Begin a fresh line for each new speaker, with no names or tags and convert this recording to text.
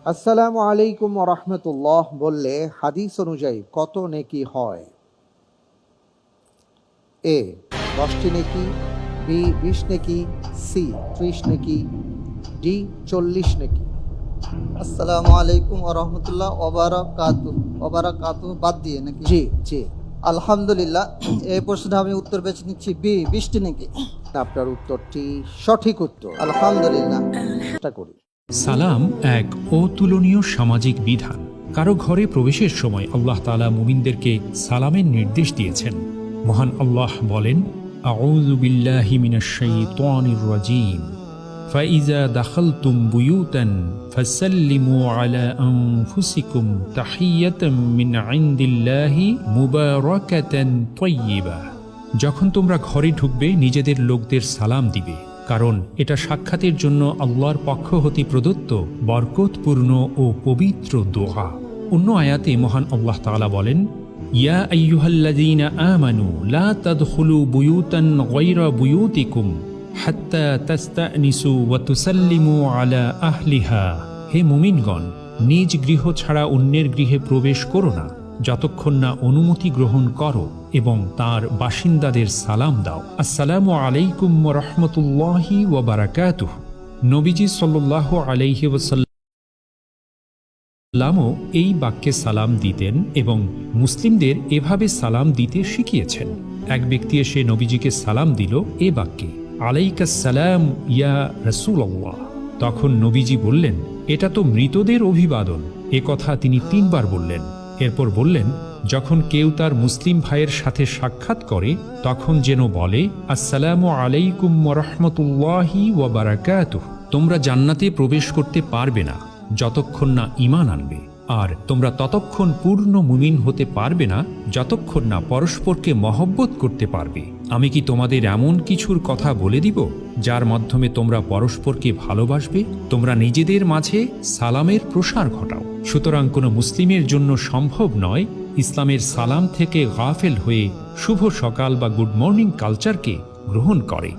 আসসালামু আলাইকুম ওয়া রাহমাতুল্লাহ বললে হাদিস অনুযায়ী কত নেকি হয়? এ 10টি নেকি, বি 20 নেকি, সি 30 নেকি, ডি 40 নেকি।
আসসালামু আলাইকুম ওরহমতুল্লাহ ওবারাকাতু বাদ দিয়ে নাকি?
জি জি,
আলহামদুলিল্লাহ। এই প্রশ্নে আমি উত্তর বেছে নিচ্ছি বি 20টি নাকি।
আপনার উত্তরটি সঠিক উত্তর।
আলহামদুলিল্লাহ।
চেষ্টা করি।
সালাম এক অতুলনীয় সামাজিক বিধান। কারো ঘরে প্রবেশের সময় আল্লাহ তাআলা মুমিনদেরকে সালামের নির্দেশ দিয়েছেন। মহান আল্লাহ বলেন, আউযু বিল্লাহি মিনাশ শাইতানির রাজীম, ফাইজা দাখালতুম বুয়ুতান ফাসাল্লিমু আলা আনফুসিকুম তাহিয়াতাম মিন ইনদিল্লাহি মুবারাকাতান তাইয়্যিবা। যখন তোমরা ঘরে ঢুকবে নিজেদের লোকদের সালাম দিবে, কারণ এটা সাক্ষাতের জন্য আল্লাহর পক্ষ হতে প্রদত্ত বরকতপূর্ণ ও পবিত্র দোয়া। অন্য আয়াতে মহান আল্লাহ তাআলা বলেন, ইয়া আইয়ুহাল্লাযীনা আমানু লা তাদখুলু বুয়ুতান গায়রা বুয়ুতিকুম হাত্তা তাস্তানিসু ওয়া তুসাল্লিমু আলা আহলিহা। হে মুমিনগণ, নিজ গৃহ ছাড়া অন্যের গৃহে প্রবেশ করো না যতক্ষণ না অনুমতি গ্রহণ করো এবং তার বাসিন্দাদের সালাম দাও। আসসালামু আলাইকুম ওয়া রাহমাতুল্লাহি ওয়া বারাকাতুহু। নবীজি সাল্লাল্লাহু আলাইহি ওয়াসাল্লামও এই বাক্যে সালাম দিতেন এবং মুসলিমদের এভাবে সালাম দিতে শিখিয়েছেন। এক ব্যক্তি এসে নবীজিকে সালাম দিল এ বাক্যে, আলাইকাস সালাম ইয়া রাসূলুল্লাহ। তখন নবীজি বললেন, এটা তো মৃতদের অভিবাদন। এ কথা তিনি 3 বার বললেন। এরপর বললেন, যখন কেউ তার মুসলিম ভাইয়ের সাথে সাক্ষাৎ করে তখন যেন বলে, আসসালামু আলাইকুম ওয়া রাহমাতুল্লাহি ওয়া বারাকাতুহু। তোমরা জান্নাতে প্রবেশ করতে পারবে না যতক্ষণ না ঈমান আনবে, আর তোমরা ততক্ষণ পূর্ণ মুমিন হতে পারবে না যতক্ষণ না পরস্পরকে মহব্বত করতে পারবে। আমি কি তোমাদের এমন কিছুর কথা বলে দিব যার মাধ্যমে তোমরা পরস্পরকে ভালোবাসবে? তোমরা নিজেদের মাঝে সালামের প্রসার ঘটাও। সুতরাং কোনো মুসলিমের জন্য সম্ভব নয় ইসলামের সালাম থেকে গাফেল হয়ে শুভ সকাল বা গুড মর্নিং কালচারকে গ্রহণ করে।